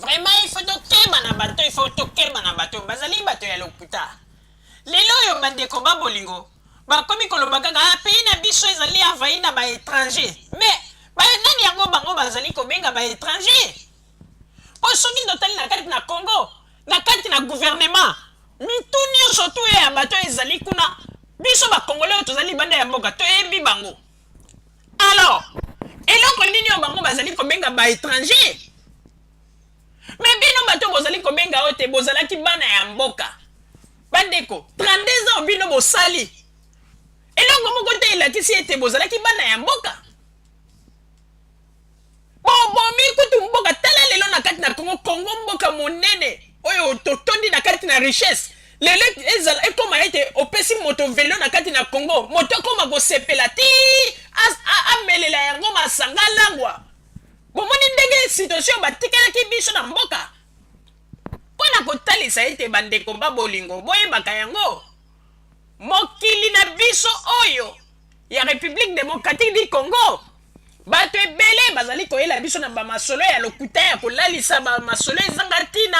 Vraiment, il faut tokema na bato, il faut tokema na bato. Bazali bato ya lokuta. Lelo yo bandeko ba bolingo. Ba komi koloba kaka pays na biso ezali envahi na ba étranger. Mais ba nani yango bango bazali kobenga ba étranger. Po soki ndotali na kati na Congo, na kati na gouvernement. Mituni surtout ya bato ezali kuna. Biso ba Congolais tozali banda ya mboka to yebi bango. Alors, eloko nini yo bango bazali kobenga ba étranger? Mais bino bato bozali kobenga ote bozalaki bana ya mboka. Bandeko, 32 ans bino bosali. Eloko moko te elakisi ete bozalaki bana ya mboka. Bomi kutu mboka tala lelo na kati na Congo mboka monene. Oyo totondi na kati na richesse. Lelo ezala ekoma ete opesi moto velo na kati na Congo. Moto koma kosepela ti amelela yango masanga langwa. Bomoni ndenge situation batikelaki biso na mboka. Pona kotalisa ete bandeko ba bolingo boyebaka yango. Mokili na biso oyo ya République démocratique du Congo. Bato ebele bazali koyela biso na ba masolo ya lokuta ya kolalisa ba masolo ezanga tina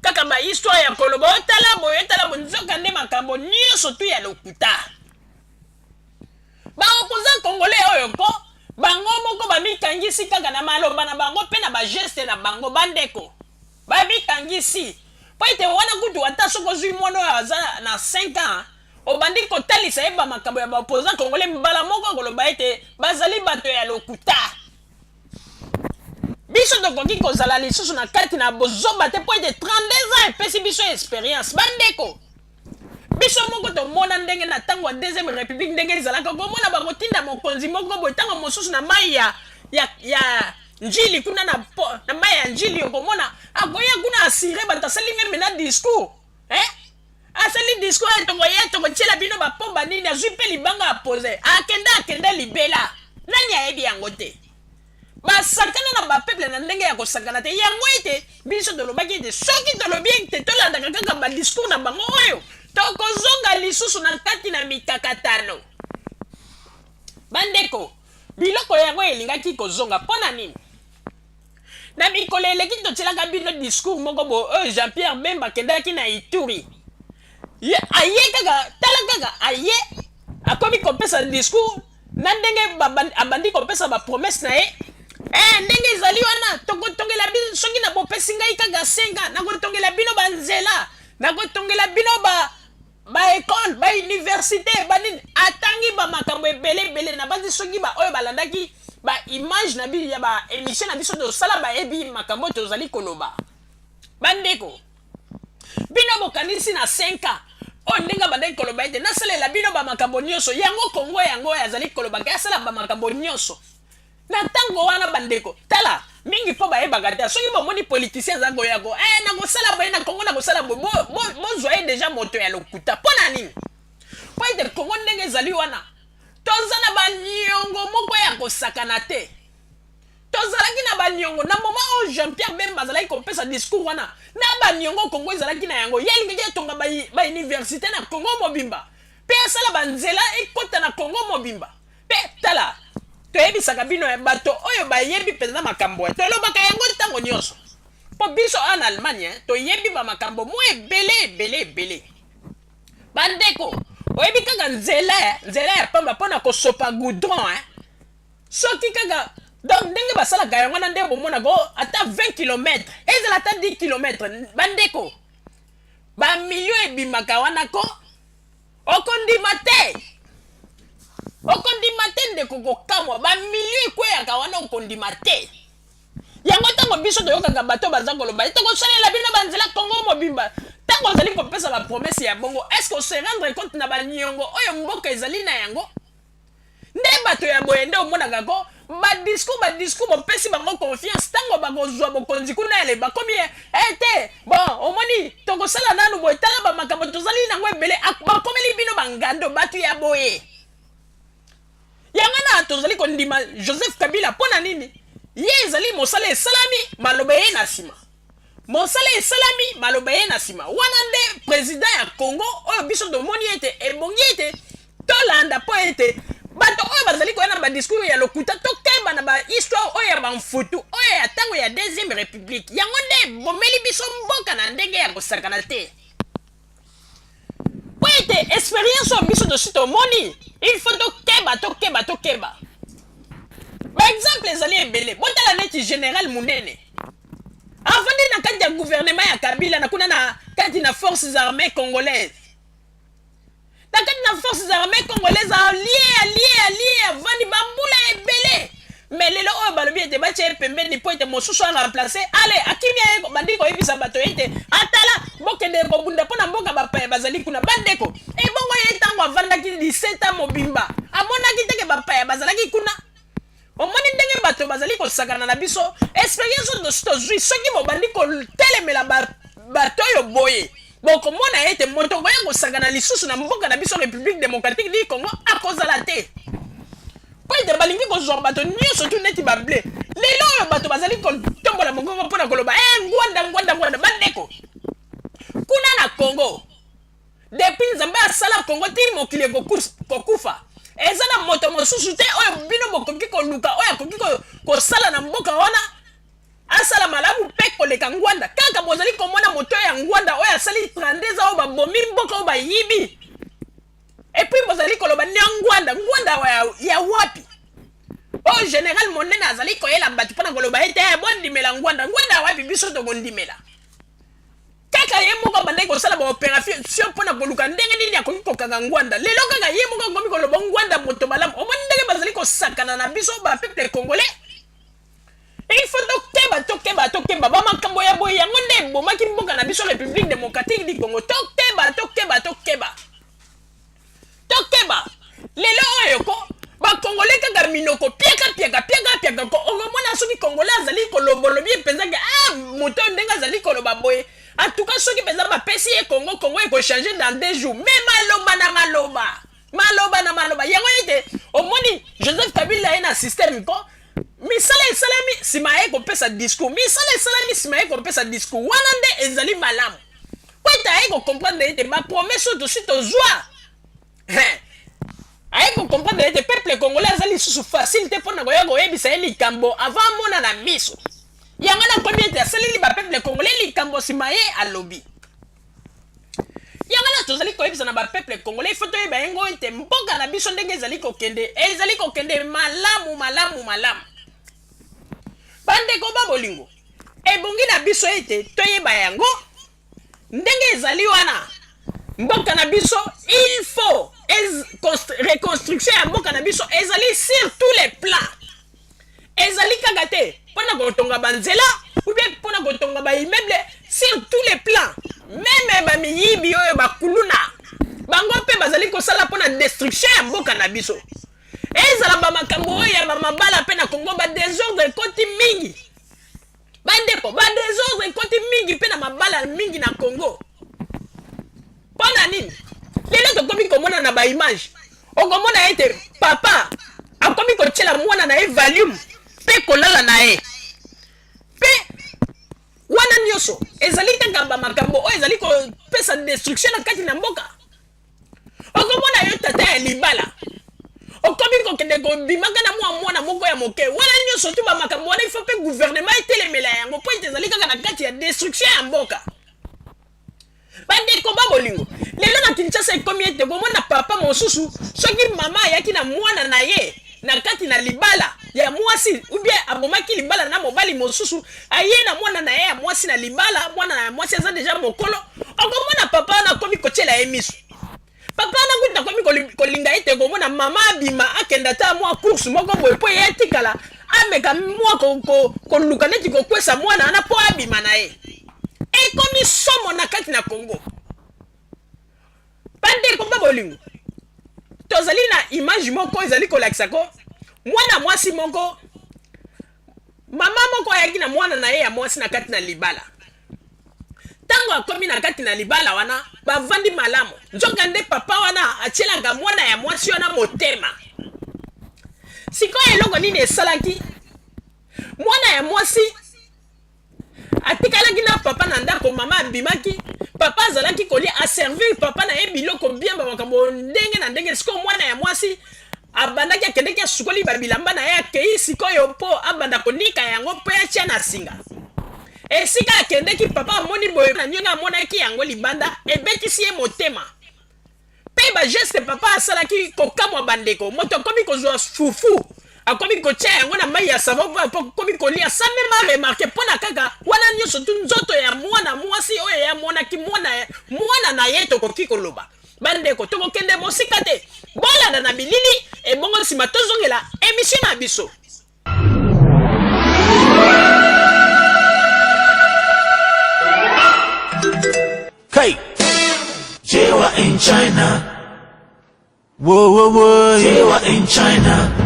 kaka ba histoire ya koloba otala bonzoka nde makambo nyonso tu ya lokuta. Ba opposant congolais oyo ko bango moko bamikangisi kaka na maloba na bango pe na ba geste na bango bandeko. Bamikangisi. Po ete wana kutu ata soko zui mwana oyo aza na 5 ans obandi kotalisa eba makambo ya ba opposant congolais mbala moko koloba ete bazali bato ya lokuta. Biso tokoki kozala lisusu na kati na bozoba te po ete 32 ans epesi biso expérience bandeko. Biso moko tomona ndenge na tango ya deuxième république ndenge ezalaka komona bakotinda mokonzi moko boye ntango mosusu na mai ya njili kuna na mai ya njili okomona akoya kuna asire bato asali meme na discours asali discours tokoya tokotiela bino bapomba nini azwi mpe libanga apose akende libela nani ayebi yango te basakana na bapeuple na ndenge ya kosakana te yango ete biso tolobaki ete soki tolobi ete tolandaka kaka badiscours na bango oyo tokozonga lisusu na kati na mikakatano bandeko biloko yango elingaki kozonga mpona nini na mikolo eleki totielaka bino discours moko bo oyo Jean-Pierre Bemba akendaki na Ituri aye kaka tala kaka aye akomi kopesa discours na ndenge abandi kopesa bapromese na ye ndenge ezali wana tokotongela bino soki na bopesi ngai kaka 5 ans nakotongela bino banzela nakotongela bino baekole bauniversité banini atangi bamakambo ebele na basi soki oyo balandaki baimage na biso ya baémission na biso tosala bayebi makambo tozali koloba bandeko bino bokanisi na 5 ans oyo ndenge bandaki koloba ete nasalela bino bamakambo nyonso yango Kongo yango oyo azali kolobaka asala bamakambo nyonso na ntango wana bandeko tala mingi mpo bayebaka te soki bomoni politicien aza koyako nakosala boye na Kongo nakosala boye bozwa ye deja moto ya lokuta mpo na nini mpo ete Kongo ndenge ezali wana toza na baniongo moko ya kosakana te tozalaki na baniongo na moma oyo Jean-Pierre Bemba azalaki kopesa discours wana na baniongo Kongo ezalaki na yango ye alingaki etonga bauniversité na Kongo mobimba mpe asala banzela ekota na Kongo mobimba mpe tala toyebisaka bino ya bato oyo bayebi mpenza makambo ya tolobaka yango ntango nyonso mpo biso en Allemagne toyebi bamakambo mo ebele bandeko oyebi kaka nzela ya pamba mpona kosopa goudron soki kaka donc ndenge basalaka yango na nde bomonako ata 20 km ezala ata 10 km bandeko bamilio ebimaka wana ko okondima te ndeko kokamwa bamilio ekweyaka wana okondima te yango ntango biso toyokaka bato baza koloba tokosalela bino banzela Kongo mobimba ntango ozali kopesa bapromese ya bongo est-ce que se rendre compte na baniongo oyo mboka ezali na yango nde bato ya boye nde omonaka ko badiscours bopesi bango confiance ntango bakozwa bokonzi kuna ele bakomi te bon omoni tokosala nanu boye tala bamakambo tozali nango ebele bakomeli bino bangando bato ya boye yango na tozali kondima Joseph Kabila mpona nini ye ezali mosala esalami maloba ye na nsima mosala esalami maloba ye na nsima wana nde président ya Congo oyo biso tomoni ete ebongi ete tolanda mpo ete bato oyo bazali koya na badiscours ya lokuta tokeba na bahistoire oyo ya bamfutu oyo ya ntango ya deuxième république yango nde bomeli biso mboka na ndenge ya kosakana te po ete expérience oyo biso tosi tomoni il faut tokeba baexemple ezali ebele botala neti général Munene avandi na kati ya gouvernement ya Kabila na kuna na kati na forces armées congolaises na kati na forces armées congolaises allié avandi bambula ebele mais lelo oyo balobi ete batie pembeni po ete mosusu aremplace ale akimi bandi koyebisa bato ete atala bokende kobunda mpo na mboka bapaya bazali kuna bandeko ebongo ye ntango avandaki 17 ans mobimba amonaki teke bapaya bazalaki kuna omoni ndenge bato bazali kosakana na biso expérience oyo tozwi soki bobandi kotelemela bato oyo boye bokomona ete moto koya kosakana lisusu na mboka na biso république démocratique du Congo akozala te po ete balingi kozwa bato nyonso tu neti bablé lelo oyo bato bazali kotombola mongongo mpona koloba ngwanda bandeko kuna na Congo depuis nzambe asala Congo tili mokili kokufa eza na moto mosusu te oyo bino bokoki koluka oyo akoki kosala na mboka wana asala malamu mpe koleka ngwanda kaka bozali komona moto ya ngwanda oyo asali 32 oyo babomi mboka oyo bayibi epuis bozali koloba nde ngwanda ya wapi oyo général Monene azali koyela bato mpona koloba ete bondimela ngwanda ya wapi biso tokondimela kaka ye moko bandaki kosala baopération mpona koluka ndenge nini akoki kokanga ngwanda lelo kaka ye moko akomi koloba ngwanda moto malamu omoni ndenge bazali kosakana na biso bapeuple congolais il faut tokeba bamakambo ya boye yango nde ebomaki mboka na biso république démocratique du Congo tokeba lelo oyo ko bakongolais kaka minoko piaka ko okomona soki congolais azali kolobolobi epenzaki moto ndenge azali koloba boye en tout cas soki mpenza bapesi ye Congo ekochange dans 2 jours mais maloba na maloba yango ete omoni Joseph Kabila ye na système ko misala esalami nsima ye kopesa discours wana nde ezali malamu po ete aye kocomprendre ete bapromese oyo tosi tozwa aye kocomprendre ete peuple congolais aza lisusu facile te mpona koya koyebisa ye likambo avant amona na miso yango nakomi ete asaleli bapeuple congolais likambo nsima ye alobi yango na tozali koyebisa na bapeuple congolais ifo toyeba yango ete mboka na biso ndenge ezali kokende malamu bandeko babolingo ebongi na biso ete toyeba yango ndenge ezali wana mboka na biso il faut reconstruction ya mboka na biso ezali sur tous les plans ezali kaka te mpona kotonga banzela ou bien mpona kotonga baimmeuble sur tous les plans meme bamiyibi oyo bakuluna bango mpe bazali kosala mpona destruction ya mboka na biso ezala bamakambo oyo ya bamabala mpe na Congo badésordre ekoti mingi bandeko badésordre ekoti mingi mpe na mabala mingi na Congo mpona nini lelo tokomi komona na baimage okomona ete papa akomi kotiela mwana na ye valium mpe kolala na ye mpe wana nyonso ezali kaka bamakambo oyo ezali kopesa destruction na kati na mboka okomona yo tata ya libala okomi kokende kobimaka na mwana moko ya moke wana nyonso tu bamakambo wana ifo mpe gouvernement etelemela yango mpo ete ezali kaka na kati ya destruction ya mboka bandeko babolingo lelo na Kinshasa ekomi ete komona papa mosusu soki mama ayaki na mwana na ye na kati na libala ya mwasi ou bien abomaki libala na mobali mosusu aye na mwana na ye ya mwasi na libala mwana na mwasi aza deja mokolo okomona papa na komi kotiela ye miso papa na kuta komi kolinga ete komona mama abima akenda ta mwa course moko boye po ye etikala ameka mwa koluka neti kokwesa mwana wana po abima na ye ekomi somo na kati na Congo bandeko babolingo tozali na image moko ezali kolakisa ko mwana mwasi moko mama moko ayaki na mwana na ye ya mwasi na kati na libala tango akomi na kati na libala wana bavandi malamu nzoka nde papa wana atielaka mwana ya mwasi wana motema sikoyo eloko nini esalaki mwana ya mwasi atikalaki na papa na ndako mama abimaki papa azalaki kolia aservir papa na ye biloko bien bamakambo ndenge na ndenge sikoyo mwana ya mwasi abandaki akendeki asukoli babilamba na ye akei sikoyo mpo abanda konika yango mpo atia na singa esika akendeki papa amoni boye na nyonga amonaki yango libanda ebetisi ye motema mpe bageste papa asalaki kokamwa bandeko moto akomi kozwa fufu akomi kotia yango na mai ya savon po akomi kolia sa meme aremarke mpona kaka wana nyonso tu nzoto ya mwana mwasi oyo yamonaki mwana na ye tokoki koloba bandeko tokokende mosika te bolanda na bilili ebongo nsima tozongela emission na biso. Hey, Jewa in China. Whoa, whoa, whoa. Jewa in China.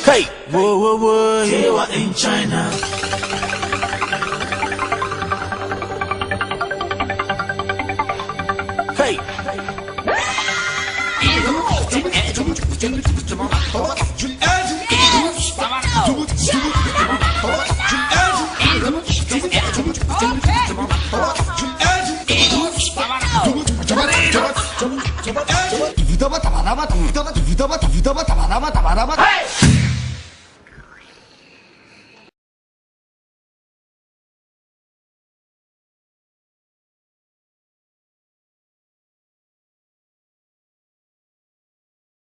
Hey, whoa, whoa, whoa. Jewa in China. Hey. Hey.